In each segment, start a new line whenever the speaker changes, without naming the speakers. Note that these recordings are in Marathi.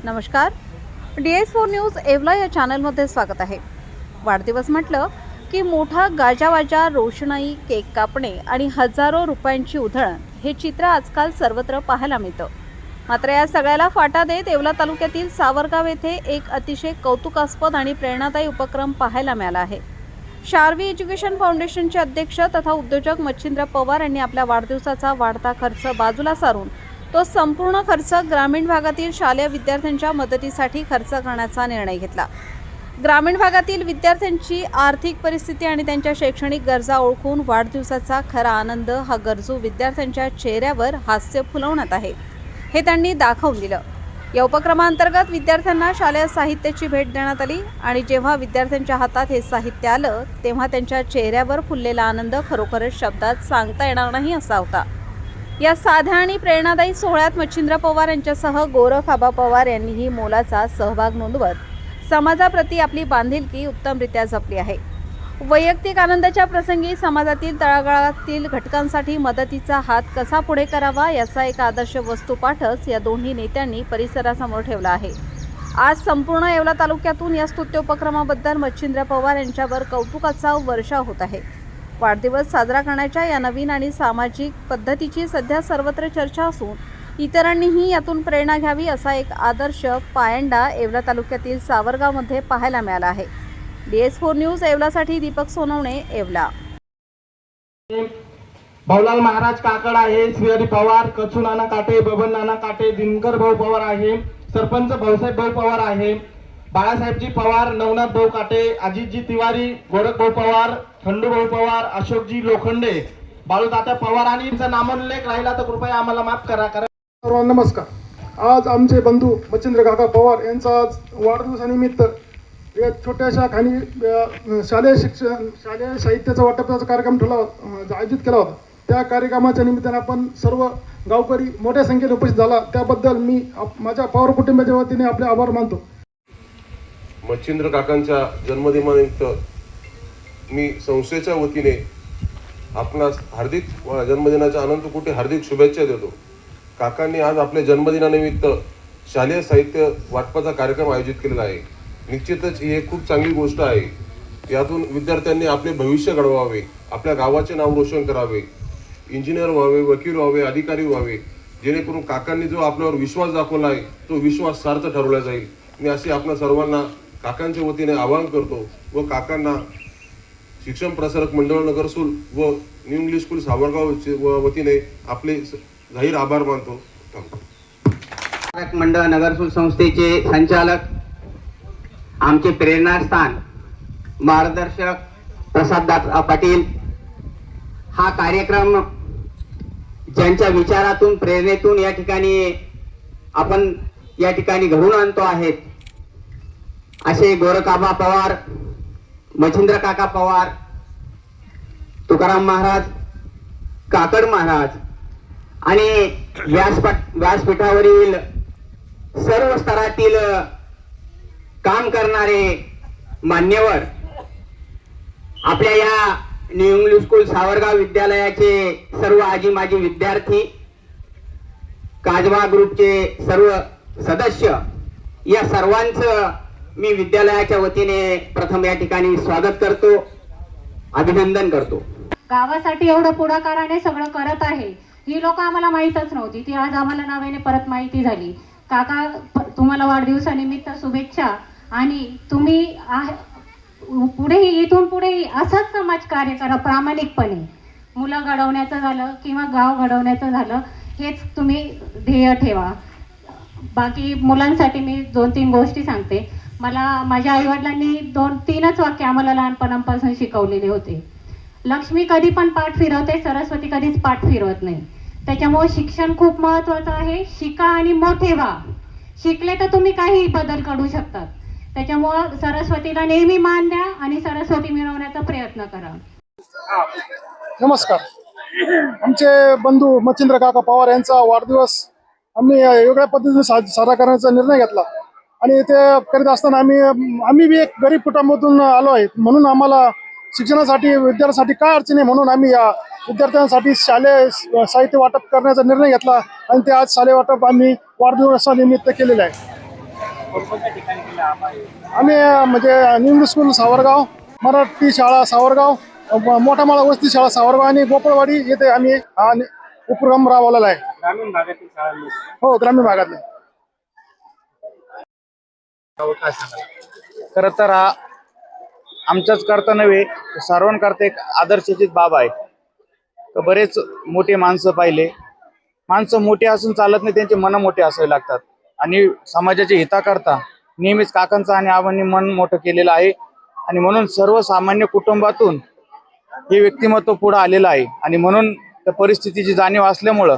नमस्कार. DS4 न्यूज येवला या चॅनलमध्ये स्वागत आहे. वाढदिवस म्हटलं की मोठा गाजावाजा, रोषणाई, केक कापणे आणि हजारो रुपयांची उधळण हे चित्र आजकाल सर्वत्र पाहायला मिळतं. मात्र या सगळ्याला फाटा देत येवला तालुक्यातील सावरगाव येथे एक अतिशय कौतुकास्पद आणि प्रेरणादायी उपक्रम पाहायला मिळाला आहे. शार्वी एज्युकेशन फाउंडेशनचे अध्यक्ष तथा उद्योजक मच्छिंद्र पवार यांनी आपल्या वाढदिवसाचा वाढता खर्च बाजूला सारून तो संपूर्ण खर्च ग्रामीण भागातील शालेय विद्यार्थ्यांच्या मदतीसाठी खर्च करण्याचा निर्णय घेतला. ग्रामीण भागातील विद्यार्थ्यांची आर्थिक परिस्थिती आणि त्यांच्या शैक्षणिक गरजा ओळखून वाढदिवसाचा खरा आनंद हा गरजू विद्यार्थ्यांच्या चेहऱ्यावर हास्य फुलवण्यात आहे हे त्यांनी दाखवून दिलं. या उपक्रमांतर्गत विद्यार्थ्यांना शालेय साहित्याची भेट देण्यात आली आणि जेव्हा विद्यार्थ्यांच्या हातात हे साहित्य आलं तेव्हा त्यांच्या चेहऱ्यावर फुललेला आनंद खरोखरच शब्दात सांगता येणार नाही असा होता. या साध्या आणि प्रेरणादायी सोहळ्यात मच्छिंद्र पवार यांच्यासह गोरख आबा पवार यांनीही मोलाचा सहभाग नोंदवत समाजाप्रती आपली बांधिलकी उत्तमरित्या जपली आहे. वैयक्तिक आनंदाच्या प्रसंगी समाजातील तळागाळातील घटकांसाठी मदतीचा हात कसा पुढे करावा याचा एक आदर्श वस्तुपाठच या दोन्ही नेत्यांनी परिसरासमोर ठेवला आहे. आज संपूर्ण येवला तालुक्यातून या स्तुत्य उपक्रमाबद्दल मच्छिंद्र पवार यांच्यावर कौतुकाचा वर्षाव होत आहे. वाढदिवस साजरा करण्याच्या या नवीन आणि सामाजिक पद्धतीची सध्या सर्वत्र चर्चा असून इतरांनीही यातून प्रेरणा घ्यावी असा एक आदर्श पायंडा येवला तालुक्यातील सावरगावमध्ये पाहायला मिळाला आहे. DS4 न्यूज येवलासाठी दीपक सोनवणे, येवला.
भाऊलाल महाराज काकड आहे, श्रीहरी पवार, कचू नाना काटे, बबन नाना काटे, दिनकर भाऊ पवार आहे, सरपंच भाऊसाहेब भाऊ पवार आहे, बाळासाहेबजी पवार, नवनाथ भाऊ काटे, अजितजी तिवारी, गोरख भाऊ पवार, खंडू भाऊ पवार, अशोकजी लोखंडे, बाळूतात्या पवार आणि यांचा नामोल्लेख राहिला तर कृपया आम्हाला माफ करा.
सर्वांना नमस्कार. आज आमचे बंधू मच्छिंद्र काका पवार यांचा आज वाढदिवसानिमित्त एक छोट्याशा खाली शालेय साहित्याचा वाटपाचा कार्यक्रम आयोजित केला होता. त्या कार्यक्रमाच्या निमित्ताने आपण सर्व गावकरी मोठ्या संख्येने उपस्थित झाला त्याबद्दल मी माझ्या पवार कुटुंबाच्या वतीने आपले आभार मानतो.
मच्छिंद्र काकांच्या जन्मदिनानिमित्त मी संस्थेच्या वतीने आपणास हार्दिक जन्मदिनाच्या अनंत कोटी हार्दिक शुभेच्छा देतो. काकांनी आज आपल्या जन्मदिनानिमित्त शालेय साहित्य वाटपाचा कार्यक्रम आयोजित केलेला आहे. निश्चितच ही एक खूप चांगली गोष्ट आहे. यातून विद्यार्थ्यांनी आपले भविष्य घडवावे, आपल्या गावाचे नाव रोशन करावे, इंजिनियर व्हावे, वकील व्हावे, अधिकारी व्हावे, जेणेकरून काकांनी जो आपल्यावर विश्वास दाखवला आहे तो विश्वास सार्थ ठरवला जाईल. मी असे आपल्या सर्वांना काकांच्या वतीने आवाहन करतो व काकांना शिक्षण प्रसारक मंडळ नगरसूल व न्यू इंग्लिश स्कूल सावरगाव वतीने आपले जाहीर आभार मानतो.
मंडळ नगरसूल संस्थेचे संचालक, आमचे प्रेरणास्थान मार्गदर्शक प्रसाददास पाटील, हा कार्यक्रम ज्यांच्या विचारातून प्रेरणेतून या ठिकाणी घडवून आणतो आहेत असे गोरखाबा पवार, मच्छिंद्र काका पवार, तुकाराम महाराज, काकड महाराज आणि व्यासपीठावरील सर्व स्तरातील काम करणारे मान्यवर, आपल्या या न्यू इंग्लिश स्कूल सावरगाव विद्यालयाचे सर्व आजी माजी विद्यार्थी, काजवा ग्रुपचे सर्व सदस्य, या सर्वांचं मी विद्यालयाच्या वतीने प्रथम या ठिकाणी स्वागत करतो, अभिनंदन करतो.
गावासाठी एवढं पुढाकाराने सगळं करत आहे ही लोक आम्हाला माहीतच नव्हती. ती आज आम्हाला नव्याने परत माहिती झाली. काका, तुम्हाला वाढदिवसानिमित्त शुभेच्छा आणि तुम्ही पुढेही इथून पुढेही असंच समाजकार्य करा प्रामाणिकपणे. मुलं घडवण्याचं झालं किंवा गाव घडवण्याचं झालं हेच तुम्ही ध्येय ठेवा. बाकी मुलांसाठी मी 2-3 गोष्टी सांगते. मला माझ्या आईवडिलांनी 2-3च वाक्य आम्हाला लहानपणापासून शिकवलेले होते. लक्ष्मी कधी पण पाठ फिरवते, सरस्वती कधीच पाठ फिरवत नाही. त्याच्यामुळे शिक्षण खूप महत्त्वाचं आहे. शिका आणि मोठे व्हा. शिकले तर तुम्ही काही बदल करू शकतात. त्याच्यामुळं सरस्वतीला नेहमी मान द्या आणि सरस्वती मिळवण्याचा प्रयत्न करा.
नमस्कार. आमचे बंधू मच्छिंद्र काका पवार यांचा वाढदिवस आम्ही वेगळ्या पद्धतीने साजरा करण्याचा निर्णय घेतला आणि ते करीत असताना आम्ही बी एक गरीब कुटुंबातून आलो आहे. म्हणून आम्हाला शिक्षणासाठी विद्यार्थ्यांसाठी काय अडचण आहे म्हणून आम्ही या विद्यार्थ्यांसाठी शालेय साहित्य वाटप करण्याचा निर्णय घेतला आणि ते आज शालेय वाटप आम्ही वाढदिवसानिमित्त केलेलं आहे. आम्ही म्हणजे इंग्लिश स्कूल सावरगाव, मराठी शाळा सावरगाव, मोठा माळा वस्ती शाळा सावरगाव आणि गोपाळवाडी येथे आम्ही हा उपक्रम राबवलेला आहे.
ग्रामीण भागातील शाळांमध्ये
हो, ग्रामीण भागातले.
खरं तर हा आमच्याच करता नव्हे, सर्वांकरता एक आदर्शाचीच बाब आहे. तर बरेच मोठे माणसं पाहिले, माणसं मोठे असून चालत नाही, त्यांचे मन मोठे असावे लागतात. आणि समाजाच्या हिताकरता नेहमीच काकांचं आणि आबांनी मन मोठं केलेलं आहे. आणि म्हणून सर्वसामान्य कुटुंबातून हे व्यक्तिमत्व पुढे आलेलं आहे. आणि म्हणून त्या परिस्थितीची जाणीव असल्यामुळं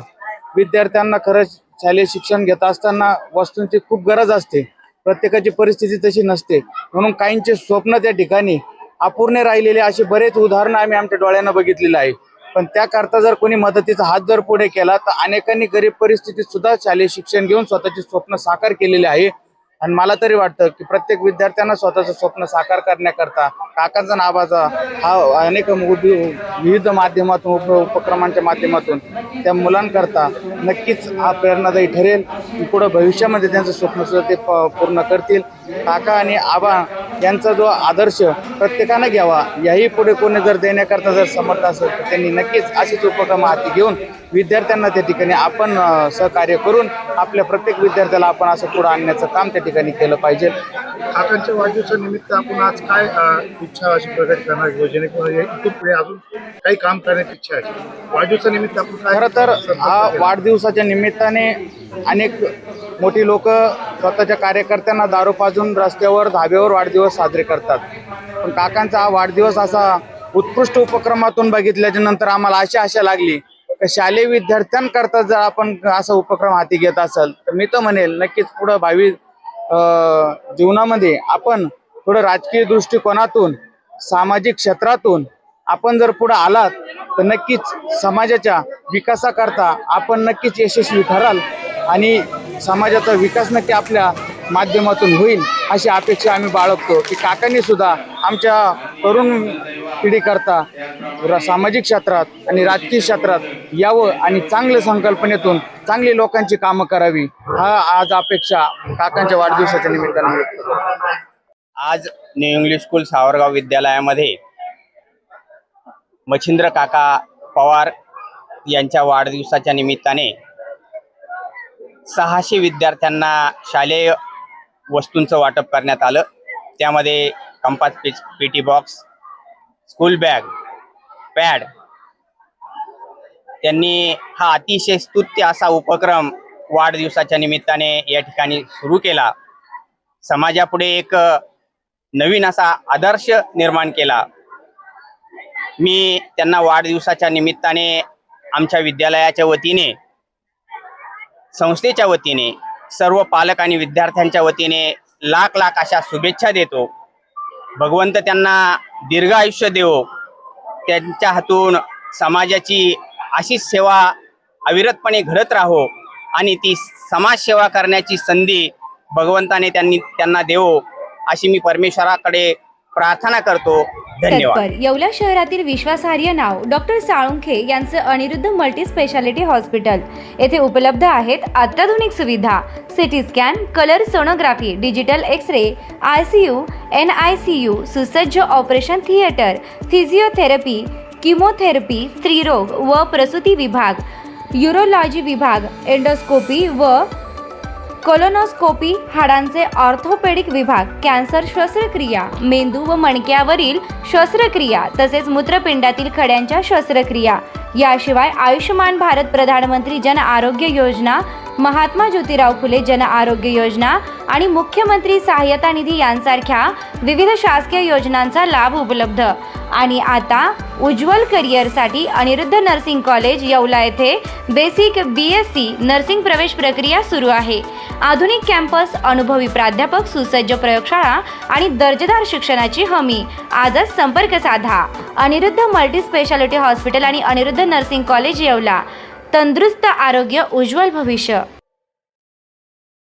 विद्यार्थ्यांना खरंच शालेय शिक्षण घेत असताना वस्तूंची खूप गरज असते. प्रत्येकाची परिस्थिती तशी नसते, म्हणून काहींचे स्वप्न त्या ठिकाणी अपूर्ण राहिलेले असे बरेच उदाहरणं आम्ही आमच्या डोळ्यानं बघितलेलं आहे. पण त्याकरता जर कोणी मदतीचा हात जर पुढे केला तर अनेकांनी गरीब परिस्थितीत सुद्धा शालेय शिक्षण घेऊन स्वतःचे स्वप्न साकार केलेले आहे. आणि मला तरी वाटतं की प्रत्येक विद्यार्थ्यांना स्वतःचं स्वप्न साकार करण्याकरता काकांचा नावाचा हा अनेक विविध माध्यमातून उपक्रमांच्या माध्यमातून त्या मुलांकरता नक्कीच हा प्रेरणादायी ठरेल की पुढं भविष्यामध्ये त्यांचं स्वप्न सुद्धा ते पूर्ण करतील. काका आणि आबा यांचा जो आदर्श प्रत्येकानं घ्यावा, याही पुढे कोणी जर देण्याकरता जर समर्थ असेल तर त्यांनी नक्कीच असेच उपक्रम हाती घेऊन विद्यार्थ्यांना त्या ठिकाणी आपण सहकार्य करून आपल्या प्रत्येक विद्यार्थ्याला आपण असं पुढे आणण्याचं काम त्या ठिकाणी केलं पाहिजे.
काकांच्या वाढदिवसानिमित्त आपण आज काय इच्छा अशी प्रकट करणार योजने किंवा इथून पुढे अजून काही काम करण्याची इच्छा आहे? वाढदिवसानिमित्त आपण
खरं तर हा वाढदिवसाच्या निमित्ताने अनेक मोठी लोक स्वतःच्या कार्यकर्त्यांना दारू पाजून रस्त्यावर धाब्यावर वाढदिवस साजरे करतात. पण काकांचा हा वाढदिवस असा उत्कृष्ट उपक्रमातून बघितल्याच्या नंतर आम्हाला आशा लागली की शालेय विद्यार्थ्यांकरता जर आपण असा उपक्रम हाती घेत असाल तर मी तर म्हणेल नक्कीच पुढं भावी जीवनामध्ये आपण थोडं राजकीय दृष्टिकोनातून सामाजिक क्षेत्रातून आपण जर पुढे आलात तर नक्कीच समाजाच्या विकासाकरता आपण नक्कीच यशस्वी ठराल आणि समाजाचा विकास नक्की आपल्या माध्यमातून होईल अशी अपेक्षा आम्ही बाळगतो की काकांनी सुद्धा आमच्या तरुण पिढीकरता सामाजिक क्षेत्रात आणि राजकीय क्षेत्रात यावं आणि चांगल्या संकल्पनेतून चांगली लोकांची कामं करावी, हा आज अपेक्षा काकांच्या वाढदिवसाच्या निमित्तानं व्यक्त करतो.
आज न्यू इंग्लिश स्कूल सावरगाव विद्यालयामध्ये मच्छिंद्र काका पवार यांच्या वाढदिवसाच्या निमित्ताने 600 विद्यार्थ्यांना शालेय वस्तूंचं वाटप करण्यात आलं. त्यामध्ये कंपास पेटी बॉक्स, स्कूल बॅग, पॅड. त्यांनी हा अतिशय स्तुत्य असा उपक्रम वाढदिवसाच्या निमित्ताने या ठिकाणी सुरू केला. समाजापुढे एक नवीन असा आदर्श निर्माण केला. मी त्यांना वाढदिवसाच्या निमित्ताने आमच्या विद्यालयाच्या वतीने, संस्थेच्या वतीने, सर्व पालक आणि विद्यार्थ्यांच्या वतीने लाख लाख अशा शुभेच्छा देतो. भगवंत त्यांना दीर्घ आयुष्य देवो. त्यांच्या हातून समाजाची अशीच सेवा अविरतपणे घडत राहो आणि ती समाजसेवा करण्याची संधी भगवंताने त्यांना देवो अशी मी परमेश्वराकडे प्रार्थना करतो. धन्यवाद.
तत्पर येवला शहरातील विश्वासार्ह नाव डॉक्टर साळुंखे यांचं अनिरुद्ध मल्टी स्पेशालिटी हॉस्पिटल येथे उपलब्ध आहेत अत्याधुनिक सुविधा, CT scan, colour sonography, digital x-ray, ICU, NICU, सुसज्ज ऑपरेशन थिएटर, फिजिओथेरपी, किमोथेरपी, स्त्रीरोग व प्रसूती विभाग, यूरोलॉजी विभाग, एंडोस्कोपी व कोलोनोस्कोपी, हाडांचे ऑर्थोपेडिक विभाग, कॅन्सर शस्त्रक्रिया, मेंदू व मणक्यावरील शस्त्रक्रिया तसेच मूत्रपिंडातील खड्यांच्या शस्त्रक्रिया. याशिवाय आयुष्यमान भारत प्रधानमंत्री जन आरोग्य योजना, महात्मा ज्योतिराव फुले जन आरोग्य योजना आणि मुख्यमंत्री सहाय्यता निधी यांसारख्या विविध शासकीय योजनांचा लाभ उपलब्ध. आणि आता उज्ज्वल करिअरसाठी अनिरुद्ध नर्सिंग कॉलेज येवला येथे बेसिक BSc नर्सिंग प्रवेश प्रक्रिया सुरू आहे. आधुनिक कॅम्पस, अनुभवी प्राध्यापक, सुसज्ज प्रयोगशाळा आणि दर्जेदार शिक्षणाची हमी. आजच संपर्क साधा. अनिरुद्ध मल्टी स्पेशालिटी हॉस्पिटल आणि अनिरुद्ध नर्सिंग कॉलेज येवला. तंदुरुस्त आरोग्य, उज्ज्वल भविष्य.